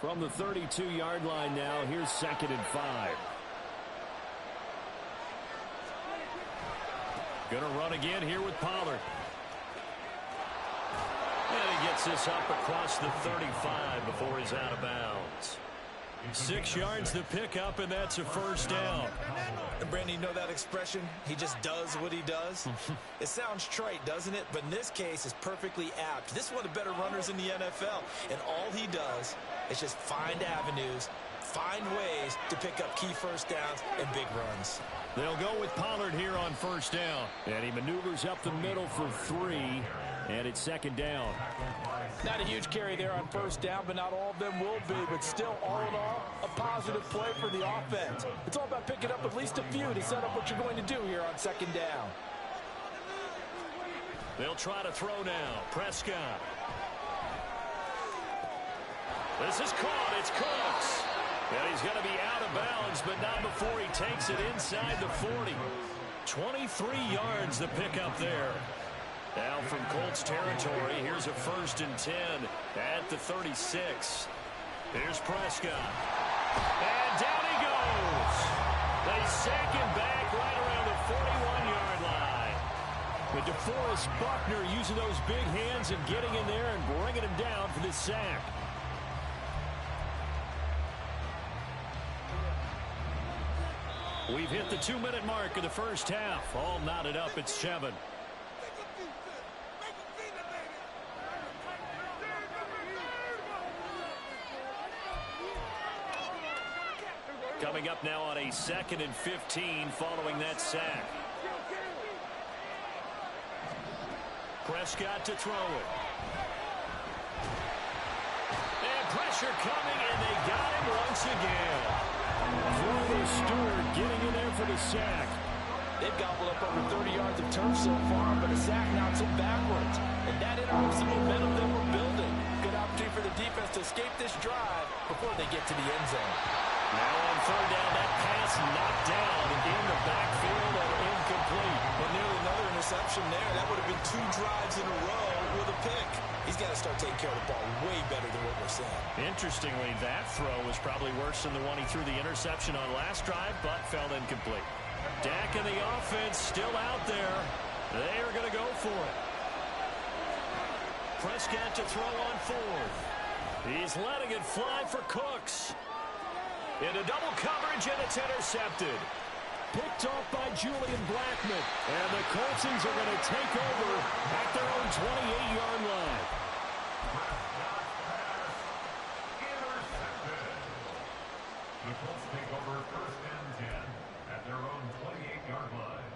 From the 32-yard line now, here's 2nd and 5. Gonna run again here with Pollard. And he gets this up across the 35 before he's out of bounds. 6 yards the pickup, and that's a first down. And Brandon, you know that expression? He just does what he does? It sounds trite, doesn't it? But in this case, it's perfectly apt. This is one of the better runners in the NFL. And all he does is just find avenues, find ways to pick up key first downs and big runs. They'll go with Pollard here on first down. And he maneuvers up the middle for 3. And it's 2nd down. Not a huge carry there on first down, but not all of them will be. But still, all in all, a positive play for the offense. It's all about picking up at least a few to set up what you're going to do here on 2nd down. They'll try to throw now. Prescott. This is caught. It's Cooks. And he's going to be out of bounds, but not before he takes it inside the 40. 23 yards the pickup there. Now from Colts territory, here's a 1st and 10 at the 36. Here's Prescott. And down he goes. They sack him back right around the 41-yard line. But DeForest Buckner using those big hands and getting in there and bringing him down for this sack. We've hit the 2-minute mark of the first half. All knotted up at 7. Coming up now on a 2nd and 15 following that sack. Prescott to throw it. And pressure coming, and they got him once again. Florida Stewart getting in there for the sack. They've gobbled up over 30 yards of turf so far, but a sack knocks them backwards. And that interrupts the momentum they were building. Good opportunity for the defense to escape this drive before they get to the end zone. Now on 3rd down, that pass knocked down in the backfield and incomplete. But nearly another interception there. That would have been 2 drives in a row with a pick. He's got to start taking care of the ball way better than what we're seeing. Interestingly, that throw was probably worse than the one he threw the interception on last drive, but fell incomplete. Dak and the offense still out there. They are going to go for it. Prescott to throw on 4th. He's letting it fly for Cooks. Into double coverage, and it's intercepted. Picked off by Julian Blackmon. And the Coltsons are going to take over at their own 28-yard line. The Colts take over 1st and 10 at their own 28-yard line.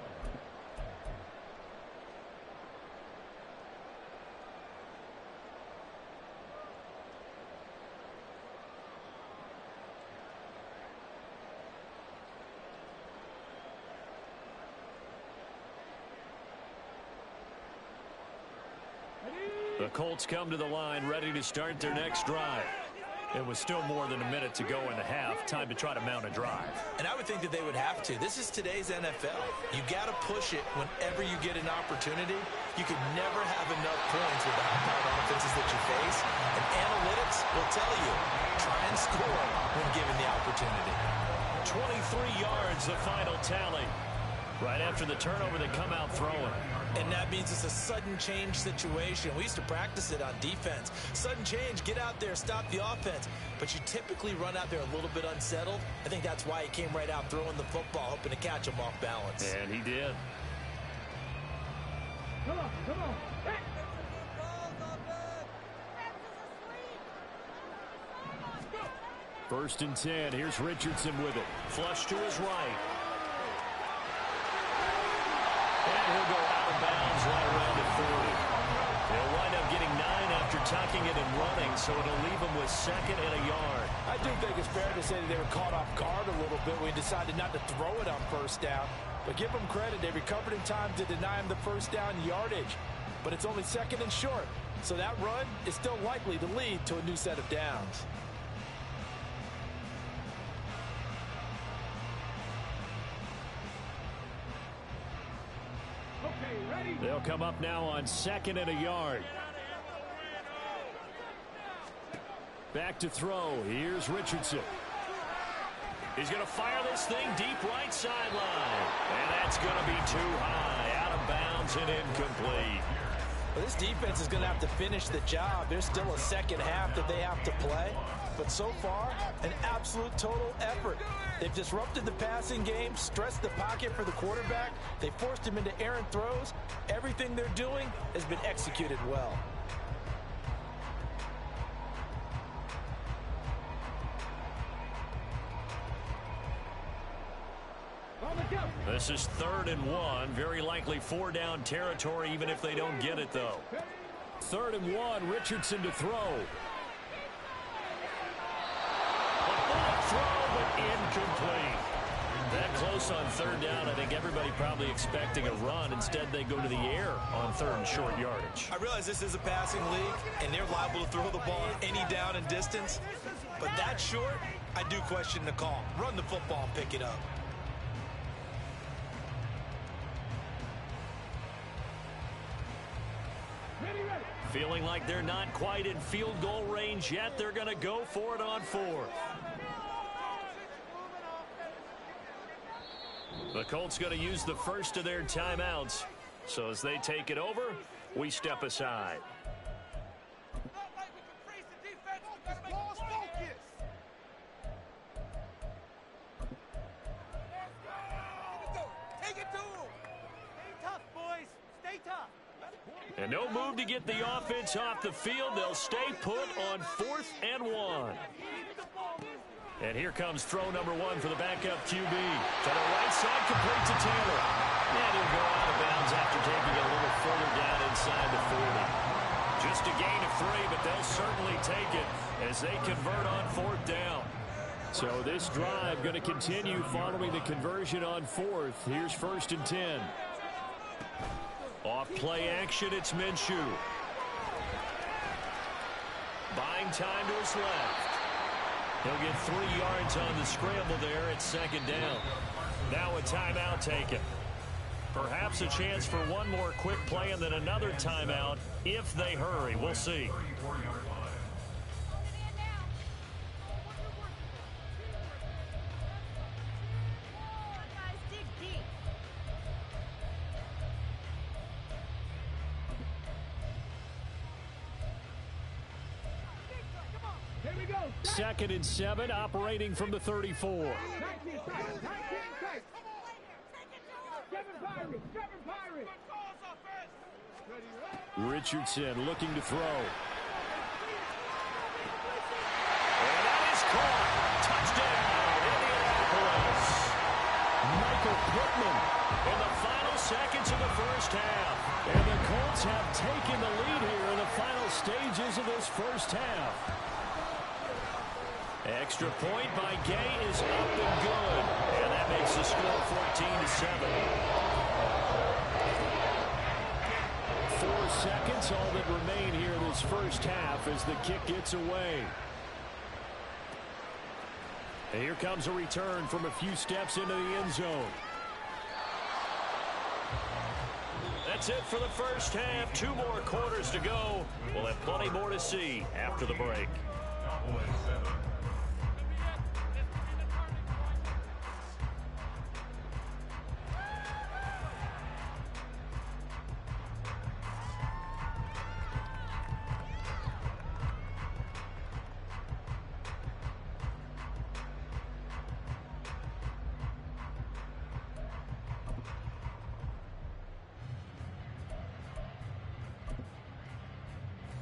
The Colts come to the line ready to start their next drive. It was still more than a minute to go in the half. Time to try to mount a drive. And I would think that they would have to. This is today's NFL. You got to push it whenever you get an opportunity. You could never have enough points with the high-powered offenses that you face. And analytics will tell you, try and score when given the opportunity. 23 yards, the final tally. Right after the turnover, they come out throwing. And that means it's a sudden change situation. We used to practice it on defense. Sudden change, get out there, stop the offense. But you typically run out there a little bit unsettled. I think that's why he came right out throwing the football, hoping to catch him off balance. And he did. Come on, come on. Hey. 1st and 10. Here's Richardson with it. Flush to his right. And he'll go out of bounds right around the 40. He'll wind up getting 9 after tucking it and running, so it'll leave him with 2nd and a yard. I do think it's fair to say that they were caught off guard a little bit when he decided not to throw it on 1st down. But give them credit. They recovered in time to deny him the 1st down yardage. But it's only 2nd and short. So that run is still likely to lead to a new set of downs. They'll come up now on 2nd and a yard. Back to throw. Here's Richardson. He's going to fire this thing deep right sideline. And that's going to be too high. Out of bounds and incomplete. Well, this defense is going to have to finish the job. There's still a second half that they have to play. But so far, an absolute total effort. They've disrupted the passing game, stressed the pocket for the quarterback. They forced him into errant throws. Everything they're doing has been executed well. This is 3rd and 1. Very likely 4-down territory, even if they don't get it, though. 3rd and 1. Richardson to throw. Throw, but incomplete. That close on 3rd down. I think everybody probably expecting a run. Instead, they go to the air on 3rd and short yardage. I realize this is a passing league, and they're liable to throw the ball any down and distance. But that short, I do question the call. Run the football and pick it up. Feeling like they're not quite in field goal range yet. They're going to go for it on 4th. The Colts going to use the first of their timeouts. So as they take it over, we step aside. And no move to get the offense off the field. They'll stay put on 4th and 1. And here comes throw number 1 for the backup QB. To the right side, complete to Taylor. And he'll go out of bounds after taking it a little further down inside the 40. Just a gain of 3, but they'll certainly take it as they convert on 4th down. So this drive going to continue following the conversion on 4th. Here's 1st and 10. Off play action, it's Minshew. Buying time to his left. He'll get 3 yards on the scramble there at 2nd down. Now a timeout taken. Perhaps a chance for one more quick play and then another timeout if they hurry. We'll see. Second and 7, operating from the 34. Richardson looking to throw. And that is caught. Touchdown, Indianapolis. Michael Pittman in the final seconds of the first half. And the Colts have taken the lead here in the final stages of this first half. Extra point by Gay is up and good. And that makes the score 14-7. 4 seconds, all that remain here in this first half as the kick gets away. And here comes a return from a few steps into the end zone. That's it for the first half. 2 more quarters to go. We'll have plenty more to see after the break.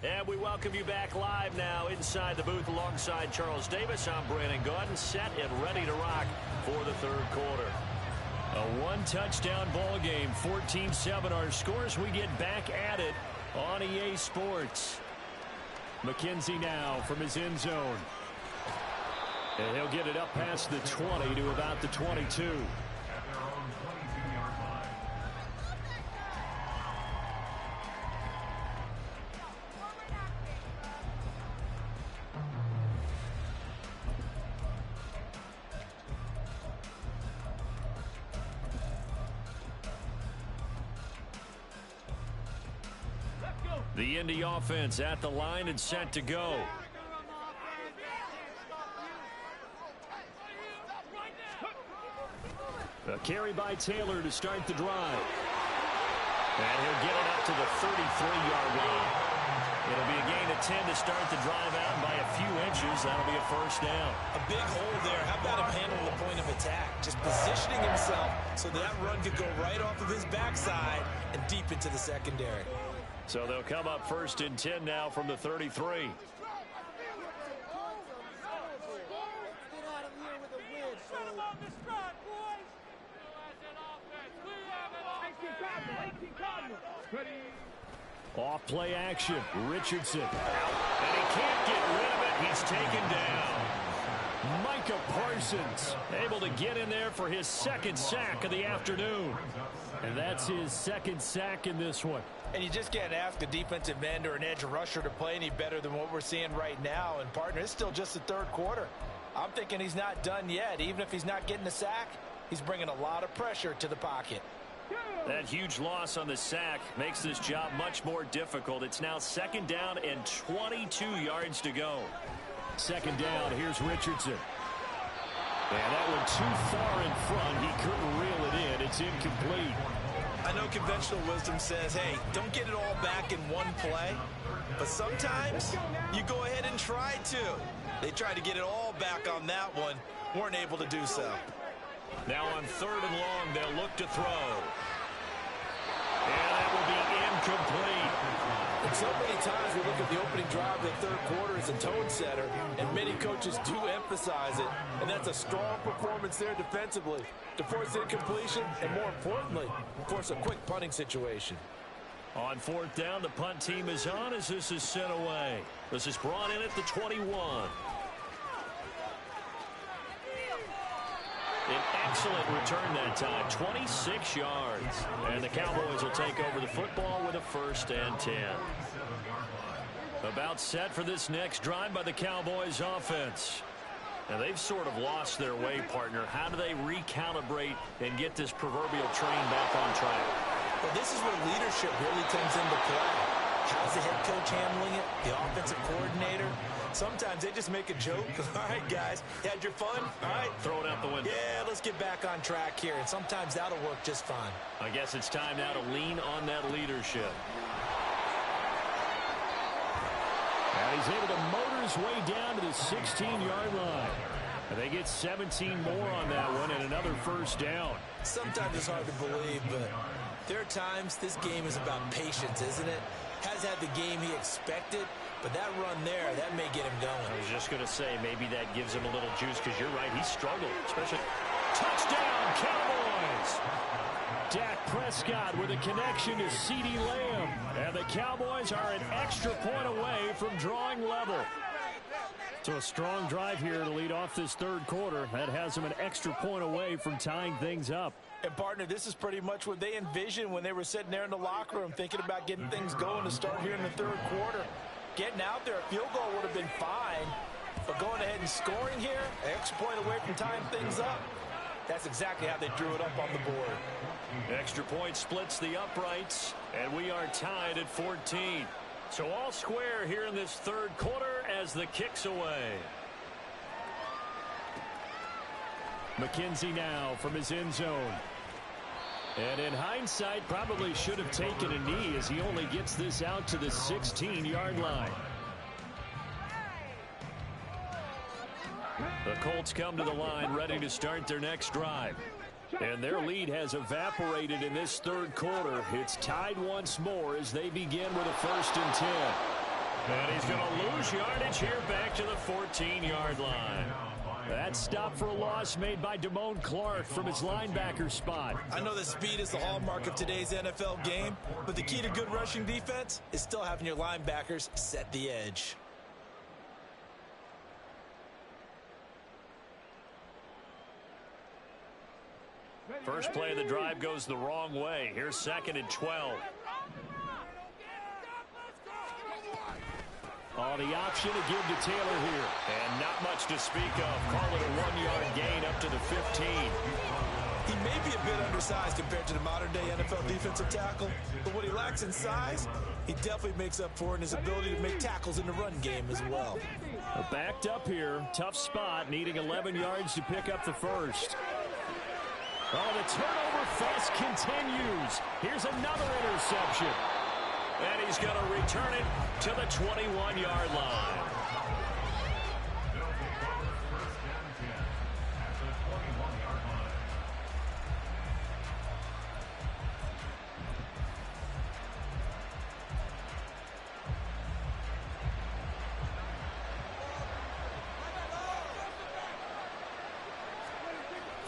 And we welcome you back live now inside the booth alongside Charles Davis. I'm Brandon Gaudin, set and ready to rock for the 3rd quarter. A 1-touchdown ball game, 14-7 our scores. We get back at it on EA Sports. McKenzie now from his end zone. And he'll get it up past the 20 to about the 22. The Indy offense at the line and set to go. A carry by Taylor to start the drive. And he'll get it up to the 33-yard line. It'll be a gain of 10 to start the drive out by a few inches. That'll be a first down. A big hole there. How about him handling the point of attack? Just positioning himself so that run could go right off of his backside and deep into the secondary. So they'll come up first and 10 now from the 33. Off play action. Richardson. And he can't get rid of it. He's taken down. Micah Parsons able to get in there for his second sack of the afternoon. And that's his second sack in this one. And you just can't ask a defensive end or an edge rusher to play any better than what we're seeing right now. And, partner, it's still just the third quarter. I'm thinking he's not done yet. Even if he's not getting a sack, he's bringing a lot of pressure to the pocket. That huge loss on the sack makes this job much more difficult. It's now second down and 22 yards to go. Second down, here's Richardson. And that one too far in front. He couldn't reel it in. It's incomplete. I know conventional wisdom says, hey, don't get it all back in one play. But sometimes you go ahead and try to. They tried to get it all back on that one. Weren't able to do so. Now on third and long, they'll look to throw. And that will be incomplete. And so many times we look at the opening drive of the third quarter as a tone setter, and many coaches do emphasize it. And that's a strong performance there defensively to force incompletion and, more importantly, force a quick punting situation. On fourth down, the punt team is on as this is sent away. This is brought in at the 21. An excellent return that time, 26 yards. And the Cowboys will take over the football with a first and 10. About set for this next drive by the Cowboys offense. And they've sort of lost their way, partner. How do they recalibrate and get this proverbial train back on track? Well, this is where leadership really comes into play. How's the head coach handling it? The offensive coordinator? Sometimes they just make a joke. All right, guys, you had your fun? All right. Throw it out the window. Yeah, let's get back on track here. And sometimes that'll work just fine. I guess it's time now to lean on that leadership. And he's able to motor his way down to the 16-yard line. And they get 17 more on that one and another first down. Sometimes it's hard to believe, but there are times this game is about patience, isn't it? Has had the game he expected, but that run there, that may get him going. I was just going to say, maybe that gives him a little juice, because you're right, he struggled, especially. Touchdown, Cowboys! Dak Prescott with a connection to CeeDee Lamb. And the Cowboys are an extra point away from drawing level. So a strong drive here to lead off this third quarter. That has them an extra point away from tying things up. And, partner, this is pretty much what they envisioned when they were sitting there in the locker room thinking about getting things going to start here in the third quarter. Getting out there, a field goal would have been fine. But going ahead and scoring here, an extra point away from tying things up, that's exactly how they drew it up on the board. Extra point splits the uprights, and we are tied at 14. So all square here in this third quarter as the kick's away. McKenzie now from his end zone. And in hindsight, probably should have taken a knee as he only gets this out to the 16-yard line. The Colts come to the line ready to start their next drive. And their lead has evaporated in this third quarter. It's tied once more as they begin with a first and 10. And he's going to lose yardage here back to the 14-yard line. That stop for a loss made by Damone Clark from his linebacker spot. I know that speed is the hallmark of today's NFL game, but the key to good rushing defense is still having your linebackers set the edge. First play of the drive goes the wrong way. Here's second and 12. Oh, the option to give to Taylor here. And not much to speak of. Call it a 1-yard gain up to the 15. He may be a bit undersized compared to the modern-day NFL defensive tackle, but what he lacks in size, he definitely makes up for in his ability to make tackles in the run game as well. Backed up here. Tough spot, needing 11 yards to pick up the first. Oh, the turnover fest continues. Here's another interception. And he's going to return it to the 21-yard line.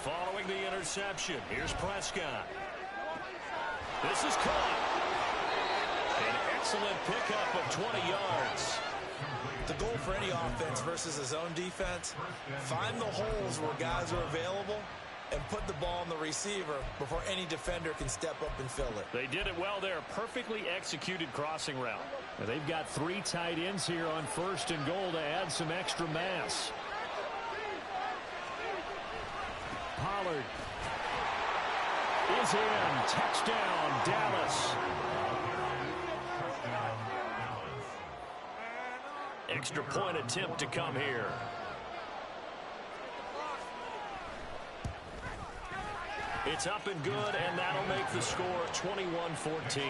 Following the interception, here's Prescott. This is caught. An excellent pickup of 20 yards. The goal for any offense versus his own defense, find the holes where guys are available and put the ball on the receiver before any defender can step up and fill it. They did it well there. Perfectly executed crossing route. Now they've got 3 tight ends here on 1st and goal to add some extra mass. Pollard is in. Touchdown, Dallas. Extra point attempt to come here. It's up and good, and that'll make the score 21-14.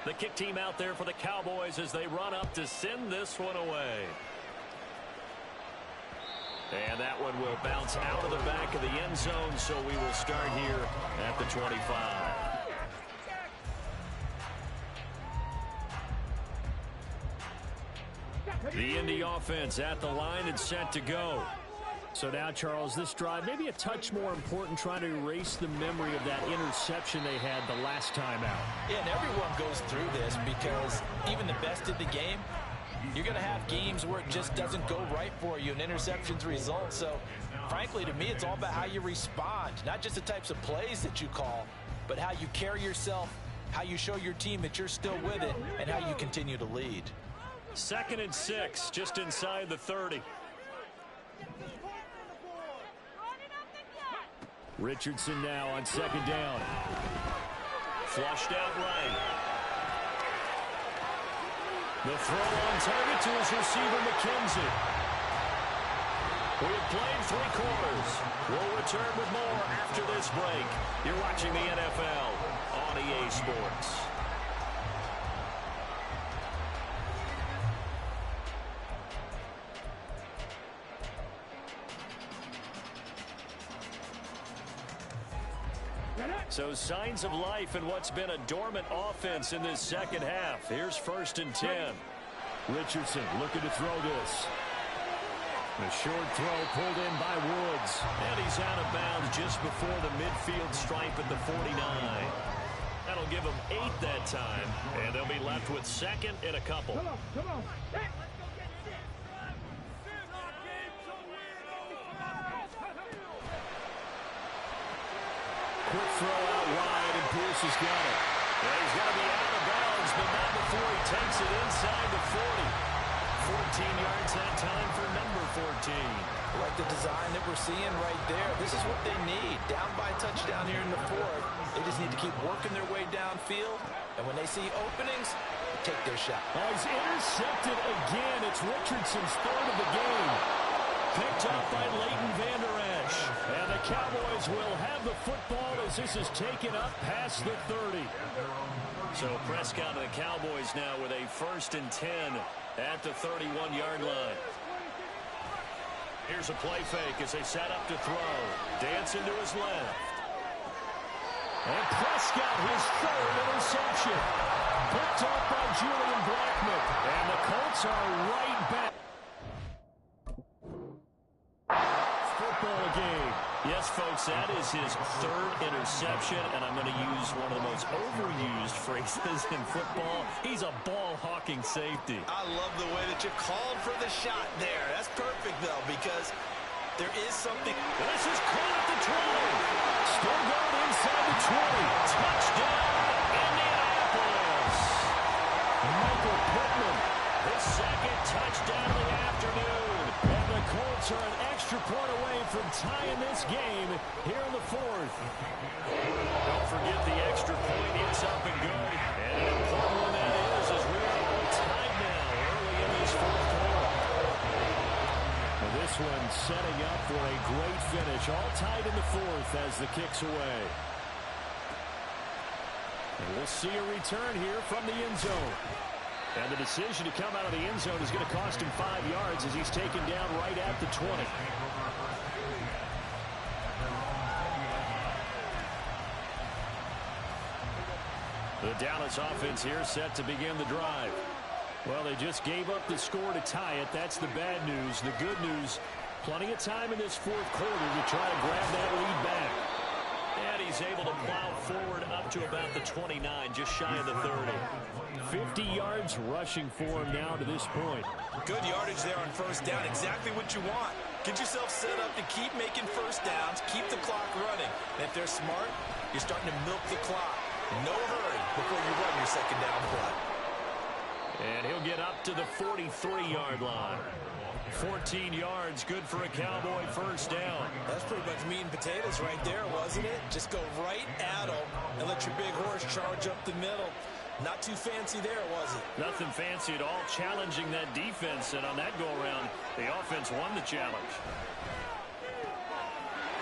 The kick team out there for the Cowboys as they run up to send this one away. And that one will bounce out of the back of the end zone, so we will start here at the 25. The Indy offense at the line and set to go. So now, Charles, this drive maybe a touch more important, trying to erase the memory of that interception they had the last time out. Yeah, and everyone goes through this because even the best in the game, you're going to have games where it just doesn't go right for you, and interceptions result. So, frankly, to me, it's all about how you respond, not just the types of plays that you call, but how you carry yourself, how you show your team that you're still with it, and how you continue to lead. 2nd and 6, just inside the 30. Richardson now on 2nd down. Flushed out right. The throw on target to his receiver, McKenzie. We have played 3 quarters. We'll return with more after this break. You're watching the NFL on EA Sports. So signs of life in what's been a dormant offense in this second half. Here's 1st and 10. Richardson looking to throw this. A short throw pulled in by Woods. And he's out of bounds just before the midfield stripe at the 49. That'll give them 8 that time. And they'll be left with 2nd and a couple. Come on. Hey. Quick throw out wide, and Pierce has got it. Yeah, he's got to be out of bounds, but not before he takes it inside the 40. 14 yards that time for number 14. Like the design that we're seeing right there. This is what they need. Down by a touchdown here in the 4th. They just need to keep working their way downfield. And when they see openings, take their shot. Oh, he's intercepted again. It's Richardson's 3rd of the game. Picked up by Leighton Vander Esch. And the Cowboys will have the football as this is taken up past the 30. So Prescott and the Cowboys now with a 1st and 10 at the 31-yard line. Here's a play fake as they set up to throw. Dancing to his left. And Prescott, his 3rd interception. Picked up by Julian Blackmon. And the Colts are right back. Football game. Yes, folks, that is his 3rd interception, and I'm going to use one of the most overused phrases in football. He's a ball-hawking safety. I love the way that you called for the shot there. That's perfect, though, because there is something. This is caught at the 20. Still going inside the 20. Touchdown, Indianapolis. Michael Pittman, his 2nd touchdown of the afternoon. And the Colts are an extra point away from tying this game here in the 4th. Don't forget the extra point. It's up and good. And an important one that is as we are all tied now early in this 4th quarter. this one setting up for a great finish. All tied in the fourth as the kick's away. And we'll see a return here from the end zone. And the decision to come out of the end zone is going to cost him 5 yards as he's taken down right at the 20. The Dallas offense here set to begin the drive. Well, they just gave up the score to tie it. That's the bad news. The good news, plenty of time in this fourth quarter to try to grab that lead back. And he's able to plow forward up to about the 29, just shy of the 30. 50 yards rushing for him now to this point. Good yardage there on first down. Exactly what you want. Get yourself set up to keep making first downs, keep the clock running. And if they're smart, you're starting to milk the clock. No hurry before you run your second down play. And he'll get up to the 43-yard line. 14 yards, good for a Cowboy first down. That's pretty much meat and potatoes right there, wasn't it? Just go right at them and let your big horse charge up the middle. Not too fancy there, was it? Nothing fancy at all, challenging that defense. And on that go-around, the offense won the challenge.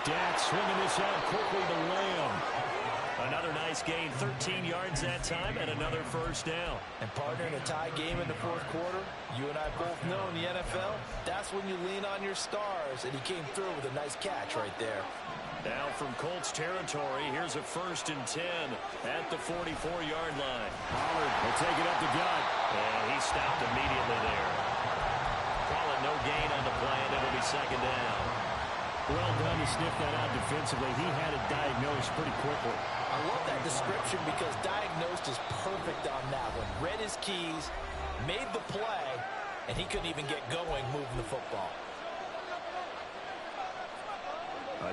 Dak swinging this out quickly to Lamb. Another nice gain, 13 yards that time, and another first down. And partner, in a tie game in the fourth quarter, you and I both know in the NFL, that's when you lean on your stars, and he came through with a nice catch right there. Now from Colts territory, here's a 1st and 10 at the 44-yard line. Pollard will take it up the gut, and he stopped immediately there. Call it no gain on the play, and it'll be second down. Well done to sniff that out defensively. He had it diagnosed pretty quickly. I love that description because diagnosed is perfect on that one. Read his keys, made the play, and he couldn't even get going moving the football.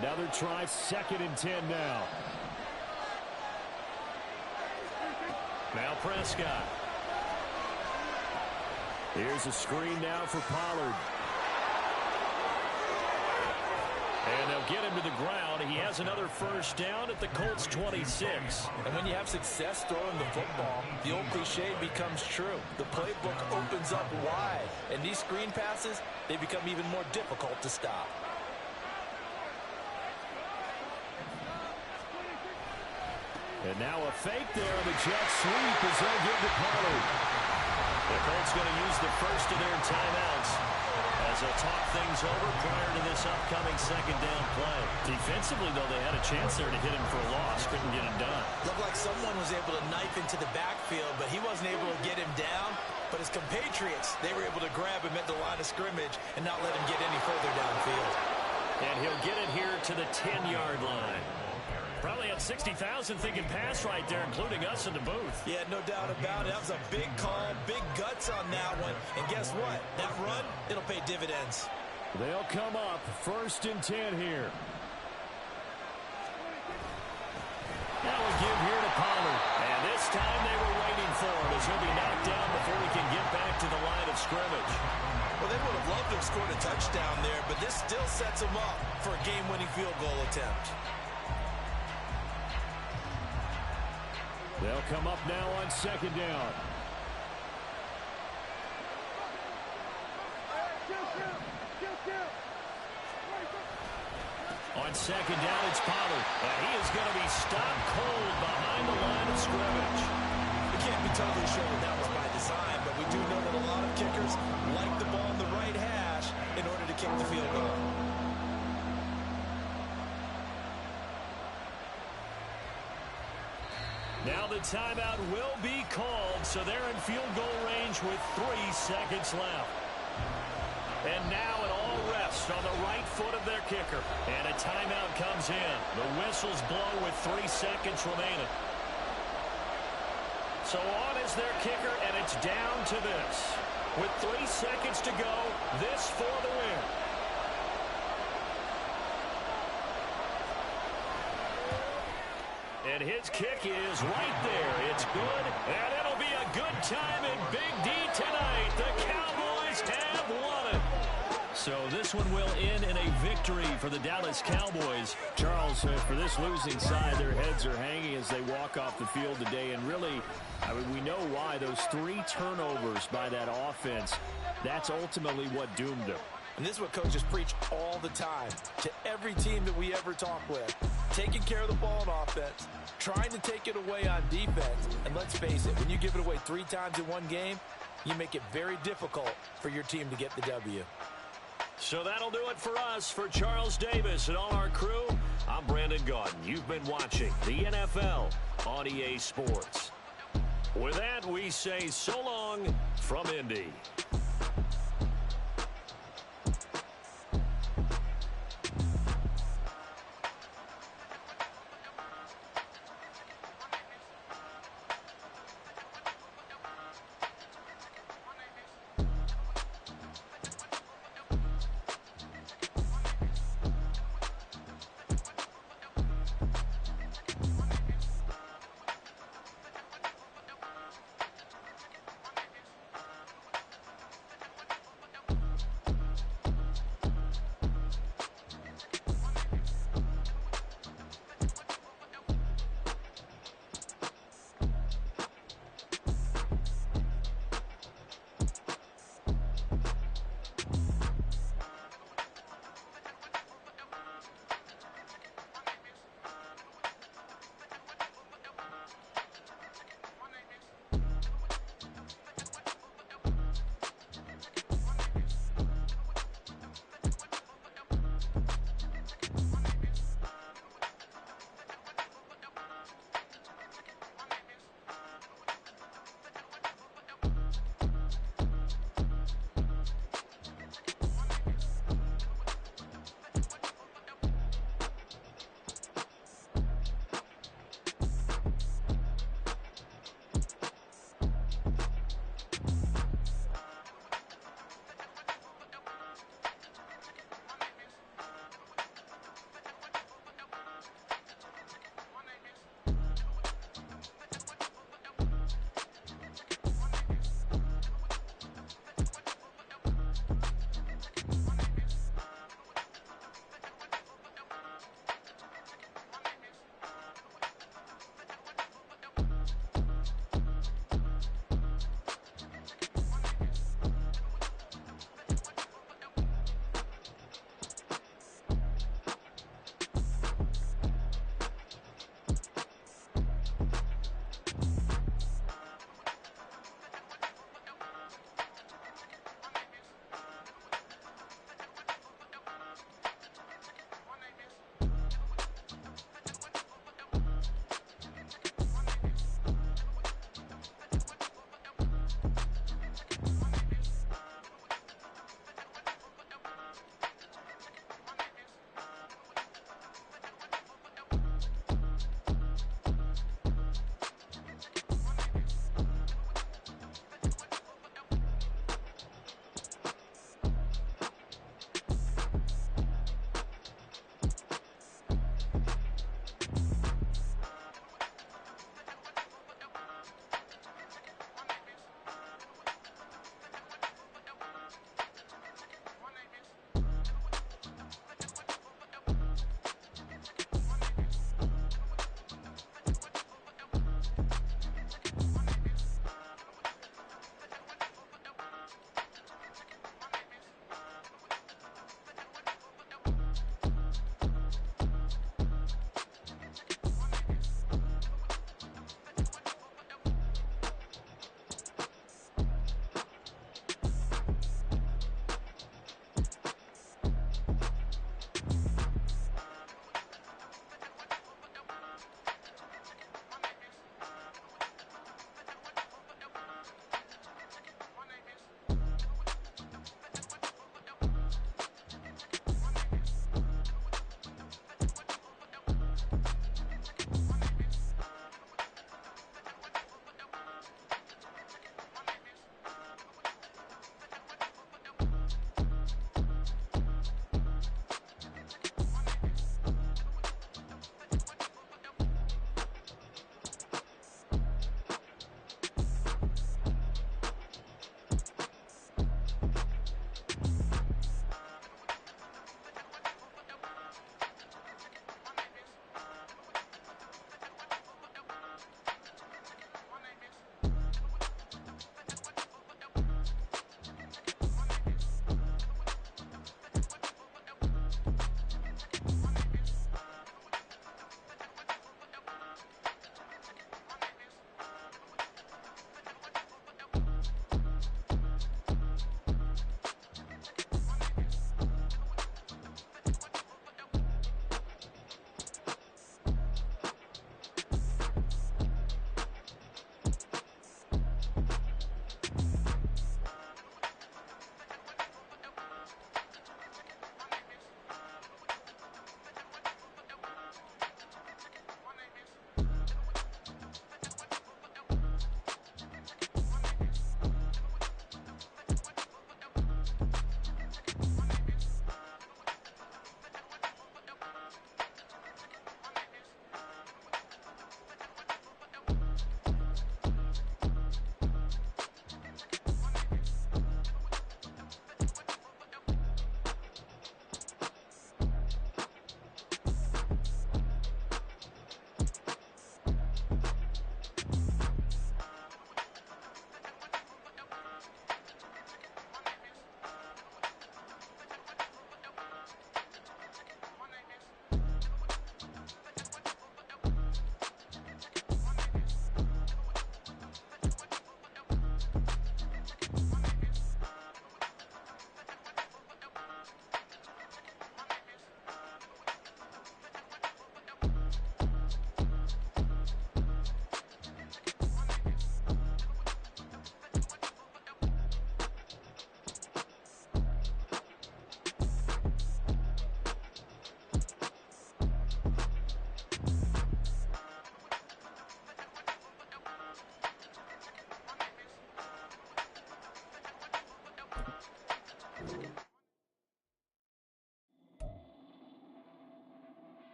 Another try, 2nd and 10 now. Now Prescott. Here's a screen now for Pollard. And they'll get him to the ground. He has another first down at the Colts 26. And when you have success throwing the football, the old cliche becomes true. The playbook opens up wide. And these screen passes, they become even more difficult to stop. And now a fake there on the jet sweep as they'll give to Pollard. The Colts going to use the first of their timeouts as they'll talk things over prior to this upcoming second down play. Defensively, though, they had a chance there to hit him for a loss. Couldn't get him done. Looked like someone was able to knife into the backfield, but he wasn't able to get him down. But his compatriots, they were able to grab him at the line of scrimmage and not let him get any further downfield. And he'll get it here to the 10-yard line. Probably had 60,000 thinking pass right there, including us in the booth. Yeah, no doubt about it. That was a big call, big guts on that one. And guess what? That run, it'll pay dividends. They'll come up 1st and 10 here. Now a give here to Pollard. And this time they were waiting for him as he'll be knocked down before he can get back to the line of scrimmage. Well, they would have loved to have scored a touchdown there, but this still sets them up for a game-winning field goal attempt. They'll come up now on 2nd down. On 2nd down, it's Pollard. And he is going to be stopped cold behind the line of scrimmage. We can't be totally sure that was by design, but we do know that a lot of kickers like the ball in the right hash in order to kick the field goal. Now the timeout will be called, so they're in field goal range with 3 seconds left. And now it all rests on the right foot of their kicker. And a timeout comes in. The whistles blow with 3 seconds remaining. So on is their kicker, and it's down to this. With 3 seconds to go, this for the win. And his kick is right there. It's good, and it'll be a good time in Big D tonight. The Cowboys have won it. So this one will end in a victory for the Dallas Cowboys. Charles, for this losing side, their heads are hanging as they walk off the field today. And really, I mean, we know why. Those 3 turnovers by that offense, that's ultimately what doomed them. And this is what coaches preach all the time to every team that we ever talk with. Taking care of the ball on offense, trying to take it away on defense. And let's face it, when you give it away 3 times in one game, you make it very difficult for your team to get the W. So that'll do it for us. For Charles Davis and all our crew, I'm Brandon Gaudin. You've been watching the NFL on EA Sports. With that, we say so long from Indy.